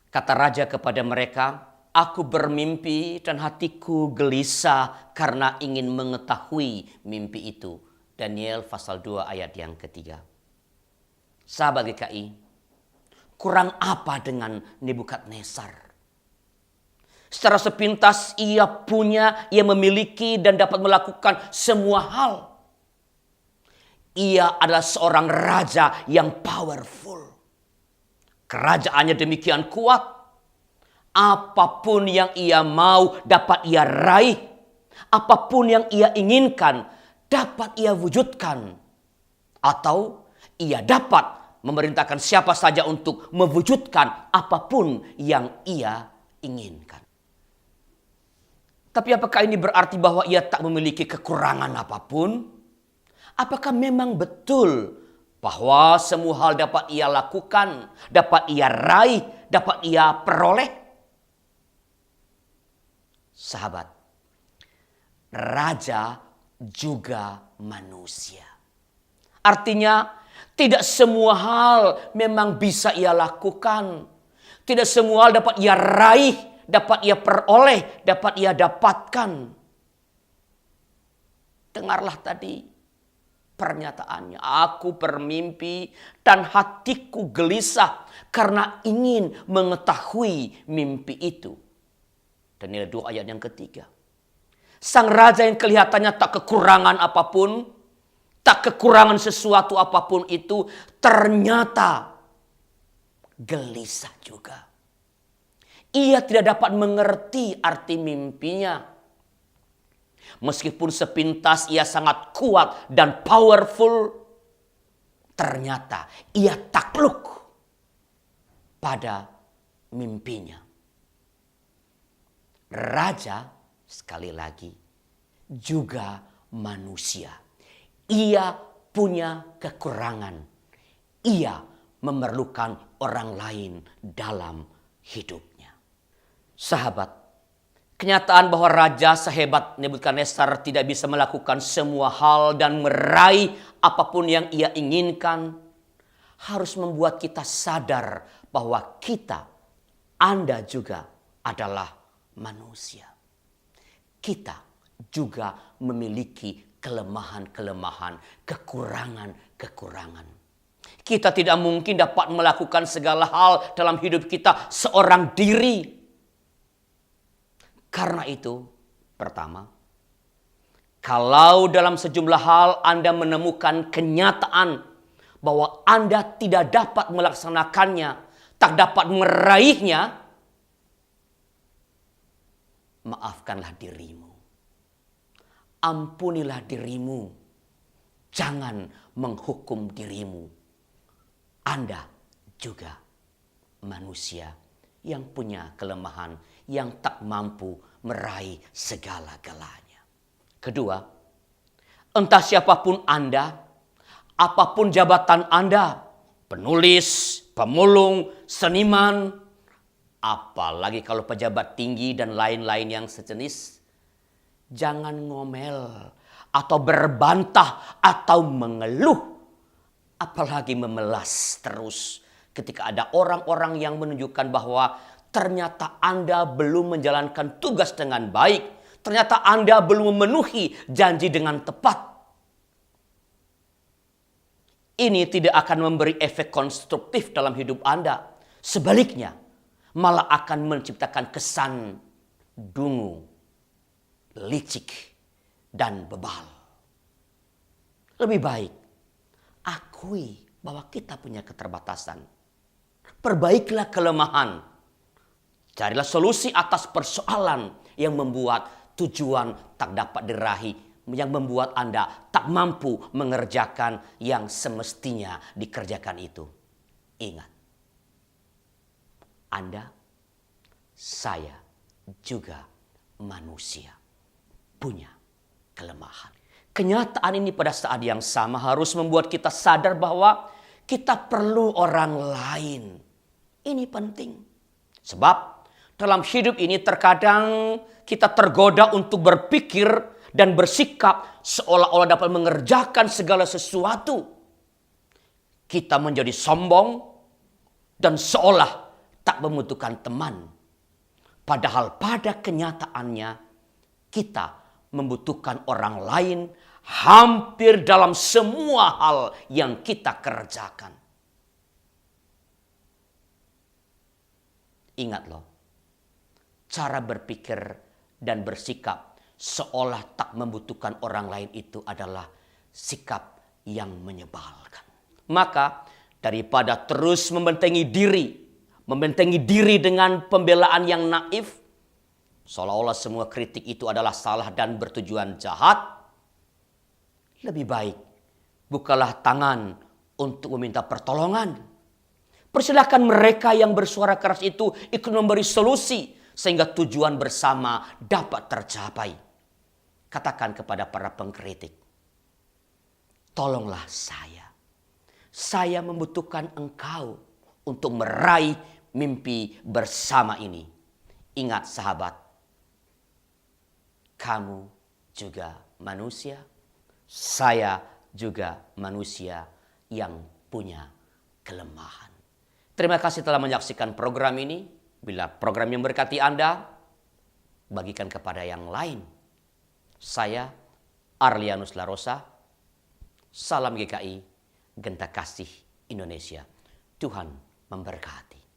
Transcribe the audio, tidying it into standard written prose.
Kata raja kepada mereka, "Aku bermimpi dan hatiku gelisah karena ingin mengetahui mimpi itu." Daniel pasal 2 ayat yang ketiga. Sahabat GKI, kurang apa dengan Nebukadnezar? Secara sepintas ia memiliki dan dapat melakukan semua hal. Ia adalah seorang raja yang powerful. Kerajaannya demikian kuat. Apapun yang ia mau dapat ia raih. Apapun yang ia inginkan dapat ia wujudkan. Atau ia dapat memerintahkan siapa saja untuk mewujudkan apapun yang ia inginkan. Tapi apakah ini berarti bahwa ia tak memiliki kekurangan apapun? Apakah memang betul bahwa semua hal dapat ia lakukan, dapat ia raih, dapat ia peroleh? Sahabat, raja juga manusia. Artinya, tidak semua hal memang bisa ia lakukan. Tidak semua hal dapat ia raih, dapat ia peroleh, dapat ia dapatkan. Dengarlah tadi pernyataannya. Aku bermimpi dan hatiku gelisah karena ingin mengetahui mimpi itu. Daniel 2 ayat yang ketiga. Sang raja yang kelihatannya tak kekurangan apapun, tak kekurangan sesuatu apapun itu, ternyata gelisah juga. Ia tidak dapat mengerti arti mimpinya. Meskipun sepintas ia sangat kuat dan powerful, ternyata ia takluk pada mimpinya. Raja, sekali lagi, juga manusia. Ia punya kekurangan. Ia memerlukan orang lain dalam hidupnya. Sahabat, kenyataan bahwa raja sehebat Nebukadnezar tidak bisa melakukan semua hal dan meraih apapun yang ia inginkan harus membuat kita sadar bahwa kita, Anda juga adalah manusia. Kita juga memiliki kelemahan-kelemahan, kekurangan-kekurangan. Kita tidak mungkin dapat melakukan segala hal dalam hidup kita seorang diri. Karena itu, pertama, kalau dalam sejumlah hal Anda menemukan kenyataan bahwa Anda tidak dapat melaksanakannya, tak dapat meraihnya, maafkanlah dirimu. Ampunilah dirimu. Jangan menghukum dirimu. Anda juga manusia yang punya kelemahan, yang tak mampu meraih segala-galanya. Kedua, entah siapapun Anda, apapun jabatan Anda, penulis, pemulung, seniman, apalagi kalau pejabat tinggi dan lain-lain yang sejenis, jangan ngomel atau berbantah atau mengeluh, apalagi memelas terus ketika ada orang-orang yang menunjukkan bahwa ternyata Anda belum menjalankan tugas dengan baik. Ternyata Anda belum memenuhi janji dengan tepat. Ini tidak akan memberi efek konstruktif dalam hidup Anda. Sebaliknya, malah akan menciptakan kesan dungu, licik, dan bebal. Lebih baik, akui bahwa kita punya keterbatasan. Perbaikilah kelemahan. Carilah solusi atas persoalan yang membuat tujuan tak dapat diraih, yang membuat Anda tak mampu mengerjakan yang semestinya dikerjakan itu. Ingat, Anda, saya juga manusia, punya kelemahan. Kenyataan ini pada saat yang sama harus membuat kita sadar bahwa kita perlu orang lain. Ini penting. Sebab dalam hidup ini terkadang kita tergoda untuk berpikir dan bersikap seolah-olah dapat mengerjakan segala sesuatu. Kita menjadi sombong dan seolah tak membutuhkan teman. Padahal pada kenyataannya kita membutuhkan orang lain hampir dalam semua hal yang kita kerjakan. Ingat loh, cara berpikir dan bersikap seolah tak membutuhkan orang lain itu adalah sikap yang menyebalkan. Maka daripada terus membentengi diri dengan pembelaan yang naif, seolah-olah semua kritik itu adalah salah dan bertujuan jahat, lebih baik bukalah tangan untuk meminta pertolongan. Persilahkan mereka yang bersuara keras itu ikut memberi solusi sehingga tujuan bersama dapat tercapai. Katakan kepada para pengkritik, tolonglah saya. Saya membutuhkan engkau untuk meraih mimpi bersama ini. Ingat sahabat, kamu juga manusia, saya juga manusia yang punya kelemahan. Terima kasih telah menyaksikan program ini. Bila program yang berkati Anda, bagikan kepada yang lain. Saya Arlianus Larosa, salam GKI, Genta Kasih Indonesia. Tuhan memberkati.